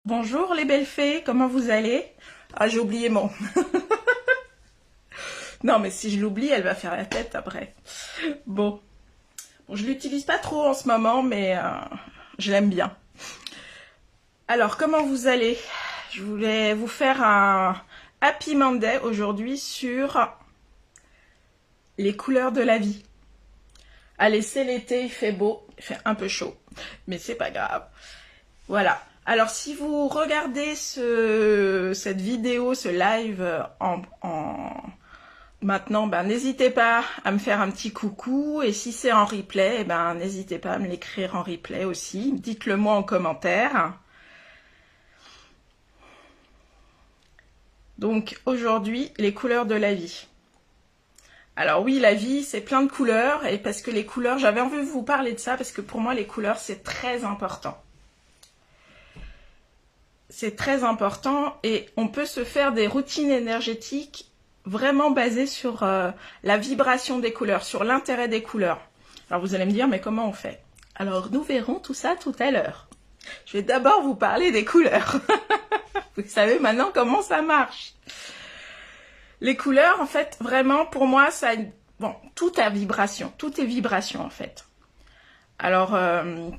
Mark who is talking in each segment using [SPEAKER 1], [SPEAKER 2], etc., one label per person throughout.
[SPEAKER 1] Bonjour les belles fées, comment vous allez? Ah, j'ai oublié mon... Non, mais si je l'oublie, elle va faire la tête après. Bon, je l'utilise pas trop en ce moment, mais je l'aime bien. Alors, comment vous allez? Je voulais vous faire un Happy Monday aujourd'hui sur les couleurs de la vie. Allez, c'est l'été, il fait beau, il fait un peu chaud, mais c'est pas grave. Voilà. Alors, si vous regardez cette vidéo, ce live maintenant, n'hésitez pas à me faire un petit coucou. Et si c'est en replay, n'hésitez pas à me l'écrire en replay aussi. Dites-le moi en commentaire. Donc, aujourd'hui, les couleurs de la vie. Alors oui, la vie, c'est plein de couleurs. Et parce que les couleurs, j'avais envie de vous parler de ça, parce que pour moi, les couleurs, c'est très important. C'est très important et on peut se faire des routines énergétiques vraiment basées sur la vibration des couleurs, sur l'intérêt des couleurs. Alors vous allez me dire, mais comment on fait? Alors nous verrons tout ça tout à l'heure. Je vais d'abord vous parler des couleurs. Vous savez maintenant comment ça marche. Les couleurs, en fait, vraiment, pour moi, ça... Bon, tout a vibration. Tout est vibration, en fait. Alors,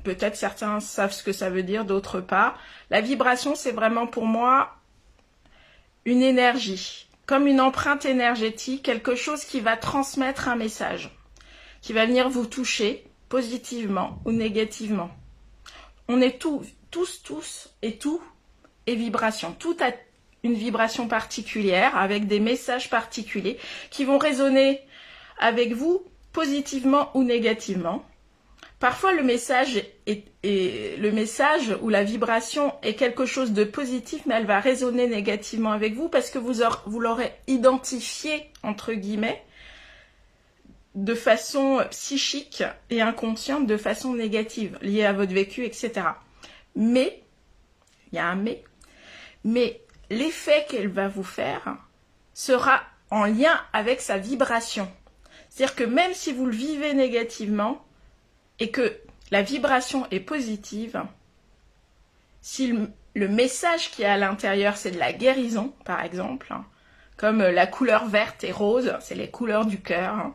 [SPEAKER 1] peut-être certains savent ce que ça veut dire, d'autres pas. La vibration, c'est vraiment pour moi une énergie, comme une empreinte énergétique, quelque chose qui va transmettre un message, qui va venir vous toucher positivement ou négativement. On est tous et tout est vibration. Tout a une vibration particulière avec des messages particuliers qui vont résonner avec vous positivement ou négativement. Parfois, le message ou la vibration est quelque chose de positif, mais elle va résonner négativement avec vous parce que vous l'aurez identifié, entre guillemets, de façon psychique et inconsciente, de façon négative, liée à votre vécu, etc. Mais, il y a un mais l'effet qu'elle va vous faire sera en lien avec sa vibration. C'est-à-dire que même si vous le vivez négativement, et que la vibration est positive, si le message qui est à l'intérieur, c'est de la guérison, par exemple, comme la couleur verte et rose, c'est les couleurs du cœur,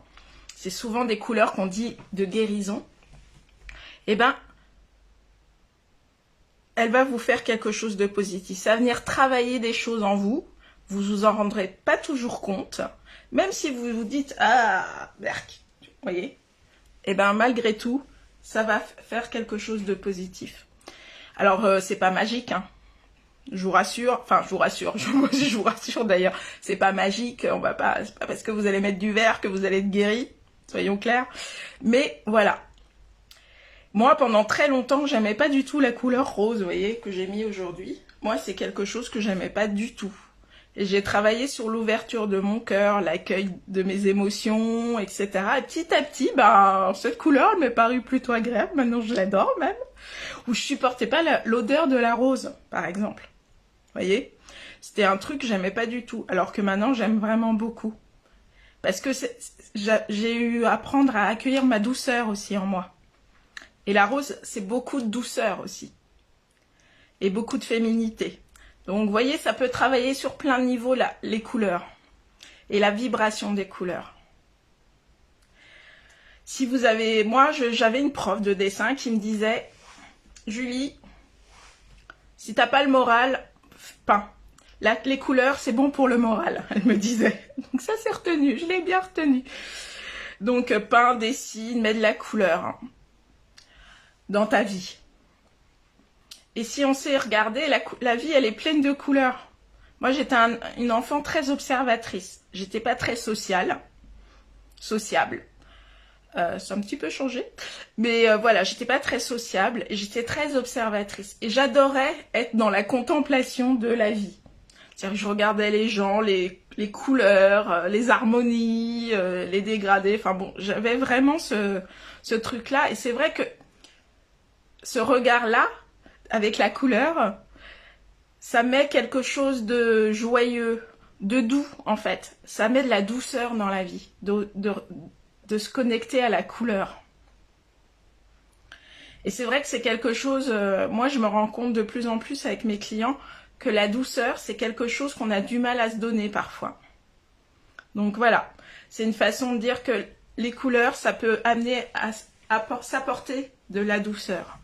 [SPEAKER 1] c'est souvent des couleurs qu'on dit de guérison, eh elle va vous faire quelque chose de positif. Ça va venir travailler des choses en vous, vous en rendrez pas toujours compte, même si vous vous dites « Ah, berk », vous voyez, malgré tout, ça va faire quelque chose de positif. Alors, c'est pas magique, hein. Je vous rassure, je vous rassure d'ailleurs, c'est pas magique, c'est pas parce que vous allez mettre du vert que vous allez être guéri, soyons clairs. Mais voilà. Moi, pendant très longtemps, j'aimais pas du tout la couleur rose, vous voyez, que j'ai mis aujourd'hui. Moi, c'est quelque chose que j'aimais pas du tout. Et j'ai travaillé sur l'ouverture de mon cœur, l'accueil de mes émotions, etc. Et petit à petit, cette couleur m'est parue plutôt agréable. Maintenant, je l'adore même. Ou je supportais pas l'odeur de la rose, par exemple. Vous voyez? C'était un truc que j'aimais pas du tout. Alors que maintenant, j'aime vraiment beaucoup. Parce que j'ai eu à apprendre à accueillir ma douceur aussi en moi. Et la rose, c'est beaucoup de douceur aussi. Et beaucoup de féminité. Donc, vous voyez, ça peut travailler sur plein de niveaux, les couleurs. Et la vibration des couleurs. Si vous avez... Moi, j'avais une prof de dessin qui me disait « Julie, si t'as pas le moral, peins. Les couleurs, c'est bon pour le moral. » Elle me disait. Donc ça, c'est retenu. Je l'ai bien retenu. Donc, peins, dessine, mets de la couleur dans ta vie. Et si on sait regarder, la vie, elle est pleine de couleurs. Moi, j'étais une enfant très observatrice. J'étais pas très sociable. Ça a un petit peu changé. Mais voilà, j'étais pas très sociable. Et j'étais très observatrice. Et j'adorais être dans la contemplation de la vie. C'est-à-dire que je regardais les gens, les couleurs, les harmonies, les dégradés. Enfin bon, j'avais vraiment ce truc-là. Et c'est vrai que ce regard-là, avec la couleur, ça met quelque chose de joyeux, de doux en fait. Ça met de la douceur dans la vie, de se connecter à la couleur. Et c'est vrai que c'est quelque chose, moi je me rends compte de plus en plus avec mes clients, que la douceur, c'est quelque chose qu'on a du mal à se donner parfois. Donc voilà, c'est une façon de dire que les couleurs, ça peut amener à s'apporter de la douceur.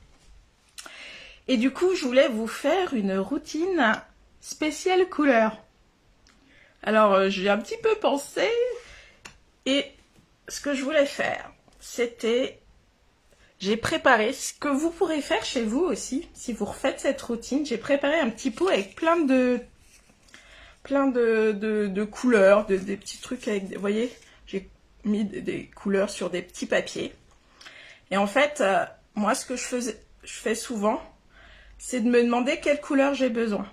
[SPEAKER 1] Et du coup, je voulais vous faire une routine spéciale couleur. Alors, j'ai un petit peu pensé, et ce que je voulais faire, c'était... J'ai préparé ce que vous pourrez faire chez vous aussi, si vous refaites cette routine. J'ai préparé un petit pot avec plein de couleurs, des petits trucs avec... Vous voyez, j'ai mis des couleurs sur des petits papiers. Et en fait, moi, ce que je fais souvent, c'est de me demander quelle couleur j'ai besoin.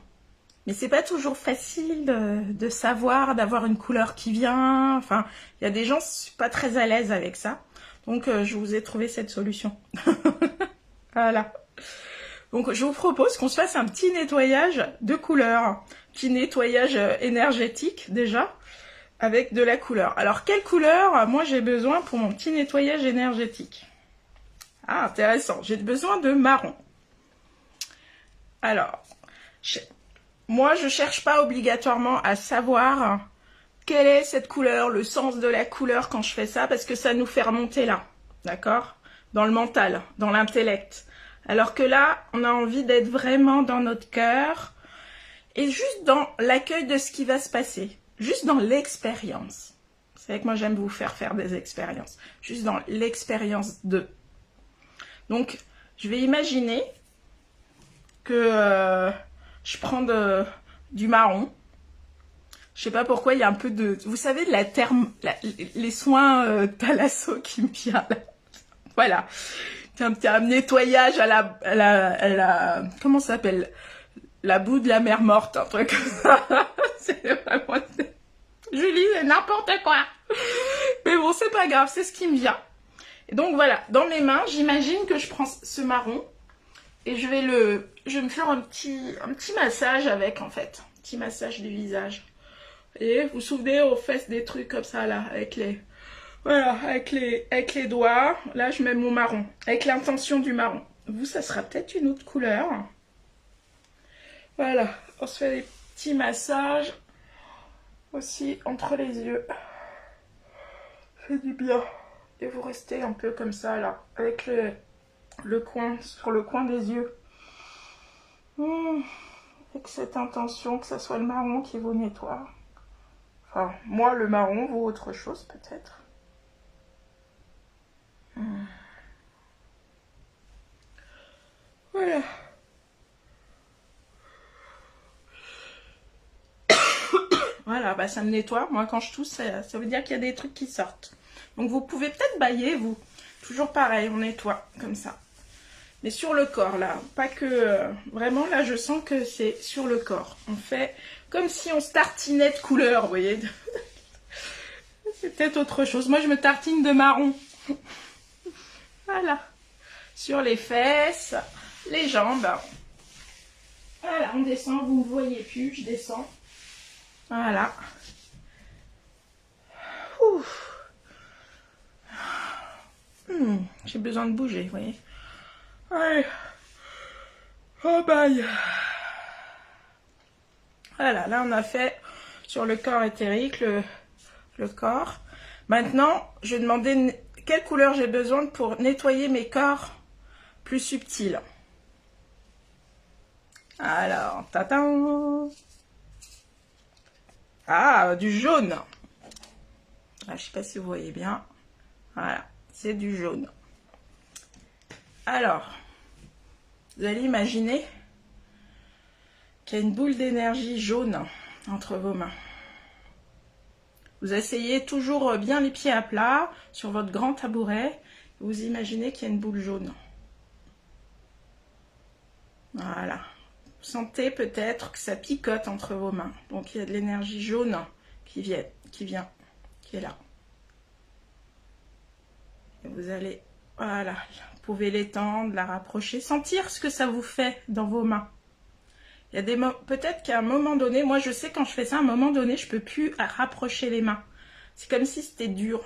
[SPEAKER 1] Mais c'est pas toujours facile de savoir, d'avoir une couleur qui vient. Enfin, il y a des gens pas très à l'aise avec ça. Donc, je vous ai trouvé cette solution. Voilà. Donc, je vous propose qu'on se fasse un petit nettoyage de couleurs. Petit nettoyage énergétique, déjà, avec de la couleur. Alors, quelle couleur, moi, j'ai besoin pour mon petit nettoyage énergétique? Ah, intéressant. J'ai besoin de marron. Alors, moi, je cherche pas obligatoirement à savoir quelle est cette couleur, le sens de la couleur quand je fais ça, parce que ça nous fait remonter là, d'accord? Dans le mental, dans l'intellect. Alors que là, on a envie d'être vraiment dans notre cœur et juste dans l'accueil de ce qui va se passer, juste dans l'expérience. Vous savez que moi, j'aime vous faire des expériences, juste dans l'expérience de. Donc, je vais imaginer que je prends du marron. Je sais pas pourquoi, il y a un peu de... Vous savez, de les soins Thalasso qui me vient là. Voilà. C'est un nettoyage à la comment ça s'appelle? La boue de la mer morte, un truc comme ça. C'est vraiment... Julie, c'est n'importe quoi. Mais bon, c'est pas grave, c'est ce qui me vient. Et donc voilà, dans mes mains, j'imagine que je prends ce marron et je vais me faire un petit massage avec, en fait. Un petit massage du visage. Et vous vous souvenez, on fait des trucs comme ça là, avec les doigts. Là, je mets mon marron, avec l'intention du marron. Vous, ça sera peut-être une autre couleur. Voilà, on se fait des petits massages aussi entre les yeux. Ça fait du bien. Et vous restez un peu comme ça là, avec le coin, sur le coin des yeux. Avec cette intention que ça soit le marron qui vous nettoie. Enfin, moi, le marron vaut autre chose, peut-être. Voilà. Voilà, bah ça me nettoie. Moi, quand je tousse, ça veut dire qu'il y a des trucs qui sortent. Donc, vous pouvez peut-être bailler, vous. Toujours pareil, on nettoie, comme ça. Mais sur le corps, là. Pas que... vraiment, là, je sens que c'est sur le corps. On fait comme si on se tartinait de couleur, vous voyez. C'est peut-être autre chose. Moi, je me tartine de marron. Voilà. Sur les fesses, les jambes. Voilà, on descend. Vous ne me voyez plus, je descends. Voilà. J'ai besoin de bouger, vous voyez. Allez. Oh bye. Voilà, là on a fait sur le corps éthérique, le corps. Maintenant, je vais demander quelle couleur j'ai besoin pour nettoyer mes corps plus subtils. Alors, tatin. Ah, du jaune. Ah, je sais pas si vous voyez bien. Voilà, c'est du jaune. Alors, vous allez imaginer qu'il y a une boule d'énergie jaune entre vos mains. Vous asseyez toujours bien les pieds à plat sur votre grand tabouret. Vous imaginez qu'il y a une boule jaune. Voilà. Vous sentez peut-être que ça picote entre vos mains. Donc il y a de l'énergie jaune qui vient, qui est là. Et vous allez, voilà, vous pouvez l'étendre, la rapprocher, sentir ce que ça vous fait dans vos mains. Il y a des peut-être qu'à un moment donné, moi je sais quand je fais ça, à un moment donné, je peux plus rapprocher les mains. C'est comme si c'était dur.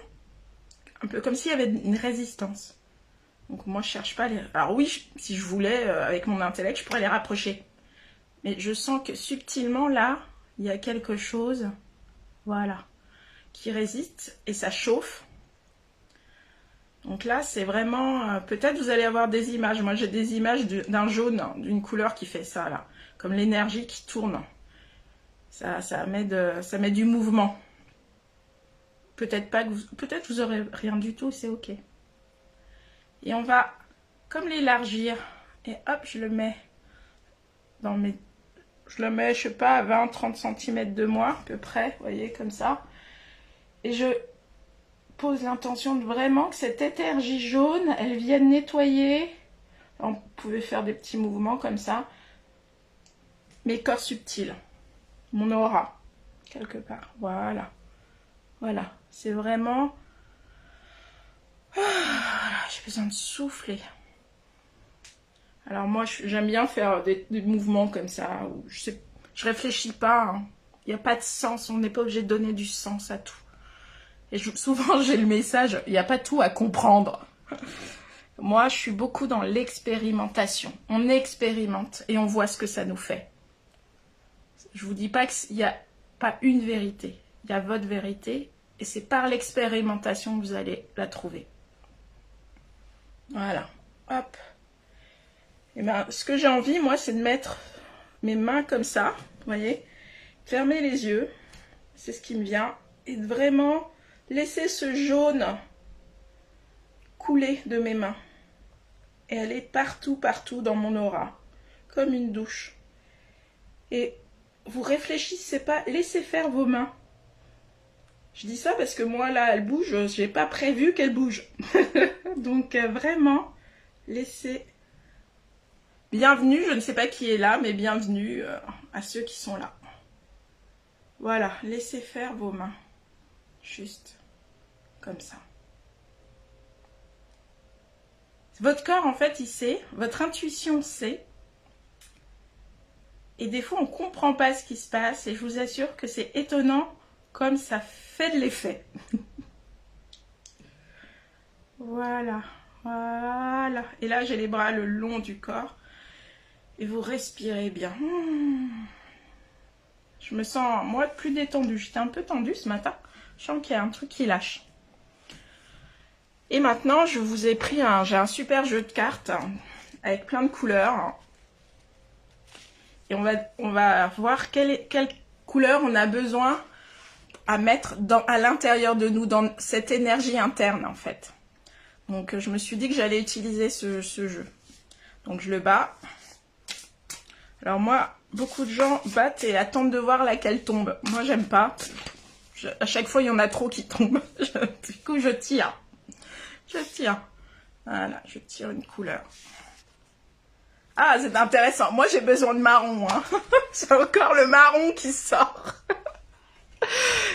[SPEAKER 1] Un peu comme s'il y avait une résistance. Donc moi, je cherche pas les... Alors oui, si je voulais, avec mon intellect, je pourrais les rapprocher. Mais je sens que subtilement, là, il y a quelque chose, voilà, qui résiste et ça chauffe. Donc là, c'est vraiment... peut-être vous allez avoir des images. Moi, j'ai des images d'un jaune, d'une couleur qui fait ça, là. Comme l'énergie qui tourne. Ça met du mouvement. Peut-être pas que peut-être vous aurez rien du tout, c'est ok. Et on va comme l'élargir. Et hop, je le mets dans mes... Je le mets, je sais pas, à 20-30 cm de moi, à peu près, vous voyez, comme ça. Et je pose l'intention de vraiment que cette énergie jaune, elle vienne nettoyer. Vous pouvez faire des petits mouvements comme ça. Mes corps subtils. Mon aura, quelque part. Voilà. Voilà. C'est vraiment... j'ai besoin de souffler. Alors moi, j'aime bien faire des mouvements comme ça. Où je réfléchis pas. Hein. Il n'y a pas de sens. On n'est pas obligé de donner du sens à tout. Et souvent, j'ai le message, il n'y a pas tout à comprendre. Moi, je suis beaucoup dans l'expérimentation. On expérimente et on voit ce que ça nous fait. Je vous dis pas qu'il n'y a pas une vérité. Il y a votre vérité. Et c'est par l'expérimentation que vous allez la trouver. Voilà. Hop. Et ben, ce que j'ai envie, moi, c'est de mettre mes mains comme ça. Vous voyez, fermer les yeux. C'est ce qui me vient. Et de vraiment laisser ce jaune couler de mes mains. Et aller partout, partout dans mon aura. Comme une douche. Et vous réfléchissez pas, laissez faire vos mains. Je dis ça parce que moi, là, elle bouge. J'ai pas prévu qu'elle bouge. Donc, vraiment, laissez... Bienvenue, je ne sais pas qui est là, mais bienvenue à ceux qui sont là. Voilà, laissez faire vos mains. Juste comme ça. Votre corps, en fait, il sait. Votre intuition sait. Et des fois, on ne comprend pas ce qui se passe. Et je vous assure que c'est étonnant comme ça fait de l'effet. Voilà, voilà. Et là, j'ai les bras le long du corps. Et vous respirez bien. Je me sens, moi, plus détendue. J'étais un peu tendue ce matin. Je sens qu'il y a un truc qui lâche. Et maintenant, je vous ai pris j'ai un super jeu de cartes avec plein de couleurs. Et on va voir quelle couleur on a besoin à mettre à l'intérieur de nous, dans cette énergie interne, en fait. Donc, je me suis dit que j'allais utiliser ce jeu. Donc, je le bats. Alors, moi, beaucoup de gens battent et attendent de voir laquelle tombe. Moi, j'aime pas. À chaque fois, il y en a trop qui tombent. Du coup, je tire. Je tire. Voilà, je tire une couleur. Ah, c'est intéressant. Moi, j'ai besoin de marron. Hein. C'est encore le marron qui sort.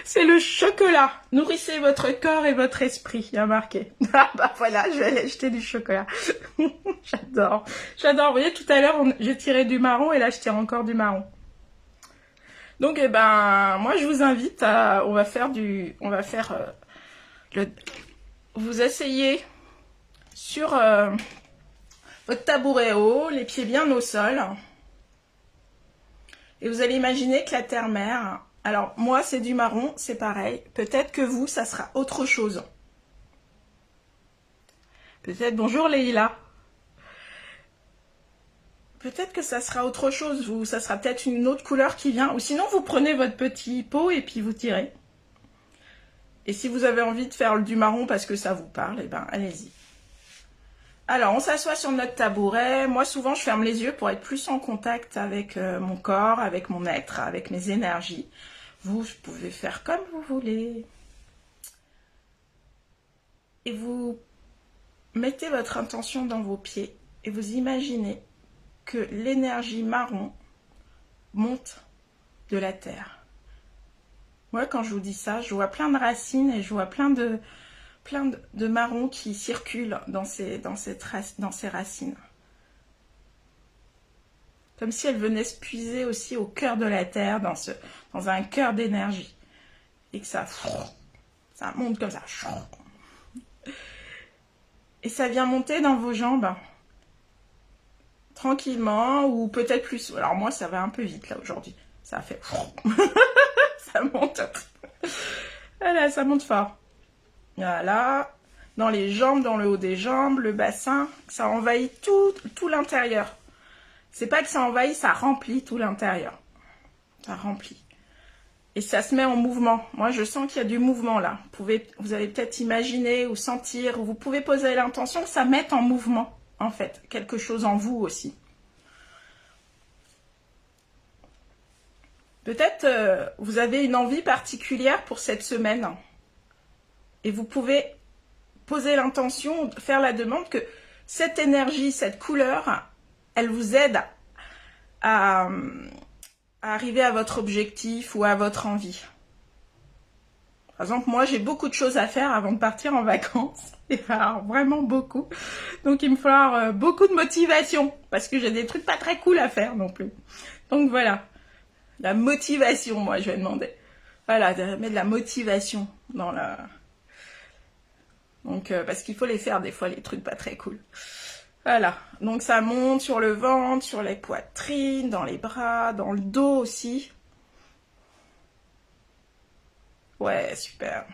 [SPEAKER 1] C'est le chocolat. Nourrissez votre corps et votre esprit. Il y a marqué. Ah bah voilà, je vais aller acheter du chocolat. J'adore. J'adore. Vous voyez, tout à l'heure, j'ai tiré du marron et là, je tire encore du marron. Donc, eh ben, moi, je vous invite à... On va faire vous asseyez sur votre tabouret haut, les pieds bien au sol. Et vous allez imaginer que la terre-mère... Alors, moi, c'est du marron, c'est pareil. Peut-être que vous, ça sera autre chose. Peut-être... Bonjour, Leïla. Peut-être que ça sera autre chose. Ça sera peut-être une autre couleur qui vient. Ou sinon, vous prenez votre petit pot et puis vous tirez. Et si vous avez envie de faire du marron parce que ça vous parle, eh ben, allez-y. Alors, on s'assoit sur notre tabouret. Moi, souvent, je ferme les yeux pour être plus en contact avec mon corps, avec mon être, avec mes énergies. Vous pouvez faire comme vous voulez. Et vous mettez votre intention dans vos pieds et vous imaginez que l'énergie marron monte de la terre. Moi, quand je vous dis ça, je vois plein de racines et je vois plein de marrons qui circulent dans ces racines. Comme si elles venaient se puiser aussi au cœur de la terre, dans un cœur d'énergie. Et que ça monte comme ça. Et ça vient monter dans vos jambes. Tranquillement, ou peut-être plus. Alors moi, ça va un peu vite là aujourd'hui. Ça a fait... ça monte. Voilà, ça monte fort. Voilà. Dans les jambes, dans le haut des jambes, le bassin. Ça envahit tout l'intérieur. C'est pas que ça envahit, ça remplit tout l'intérieur. Ça remplit. Et ça se met en mouvement. Moi, je sens qu'il y a du mouvement là. Vous allez peut-être imaginer ou sentir, ou vous pouvez poser l'intention que ça mette en mouvement, en fait. Quelque chose en vous aussi. Peut-être vous avez une envie particulière pour cette semaine. Et vous pouvez poser l'intention, faire la demande que cette énergie, cette couleur, elle vous aide à arriver à votre objectif ou à votre envie. Par exemple, moi, j'ai beaucoup de choses à faire avant de partir en vacances. Et alors, vraiment beaucoup. Donc, il me falloir beaucoup de motivation. Parce que j'ai des trucs pas très cool à faire non plus. Donc, voilà. La motivation, moi, je vais demander. Voilà, de mettre de la motivation dans la... Donc, parce qu'il faut les faire des fois, les trucs pas très cool. Voilà, donc ça monte sur le ventre, sur les poitrines, dans les bras, dans le dos aussi. Ouais, super.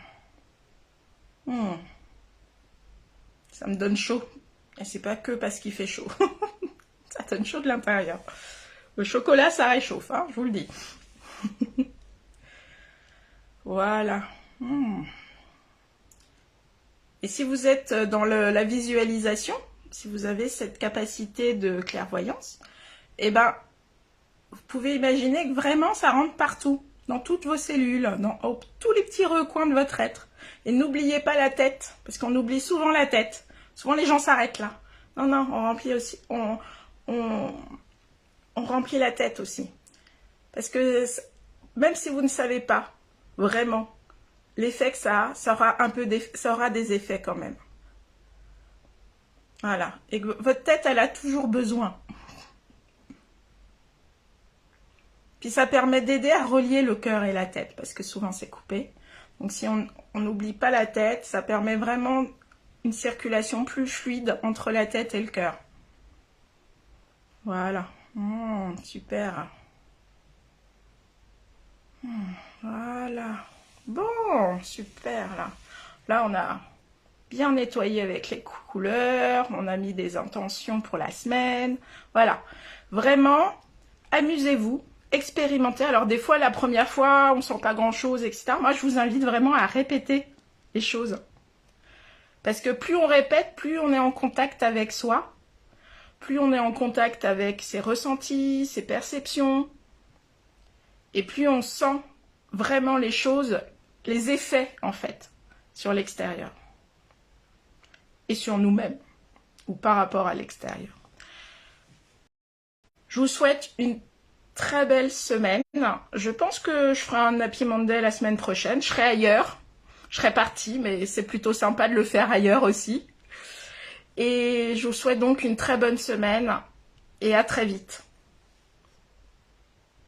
[SPEAKER 1] Ça me donne chaud. Et c'est pas que parce qu'il fait chaud. Ça donne chaud de l'intérieur. Le chocolat, ça réchauffe, hein, je vous le dis. Voilà. Et si vous êtes dans la visualisation, si vous avez cette capacité de clairvoyance, eh ben, vous pouvez imaginer que vraiment ça rentre partout, dans toutes vos cellules, dans tous les petits recoins de votre être. Et n'oubliez pas la tête, parce qu'on oublie souvent la tête. Souvent les gens s'arrêtent là. Non, non, on remplit aussi, on remplit la tête aussi. Parce que même si vous ne savez pas vraiment l'effet que ça a, ça aura des effets quand même. Voilà. Et que votre tête, elle a toujours besoin. Puis ça permet d'aider à relier le cœur et la tête, parce que souvent c'est coupé. Donc si on n'oublie pas la tête, ça permet vraiment une circulation plus fluide entre la tête et le cœur. Voilà. Super. Voilà. Bon, super là. Là, on a bien nettoyé avec les couleurs. On a mis des intentions pour la semaine. Voilà. Vraiment, amusez-vous. Expérimentez. Alors des fois, la première fois, on sent pas grand-chose, etc. Moi, je vous invite vraiment à répéter les choses. Parce que plus on répète, plus on est en contact avec soi. Plus on est en contact avec ses ressentis, ses perceptions. Et plus on sent vraiment les choses, les effets, en fait, sur l'extérieur. Et sur nous-mêmes. Ou par rapport à l'extérieur. Je vous souhaite une très belle semaine. Je pense que je ferai un Happy Monday la semaine prochaine. Je serai ailleurs. Je serai partie, mais c'est plutôt sympa de le faire ailleurs aussi. Et je vous souhaite donc une très bonne semaine et à très vite.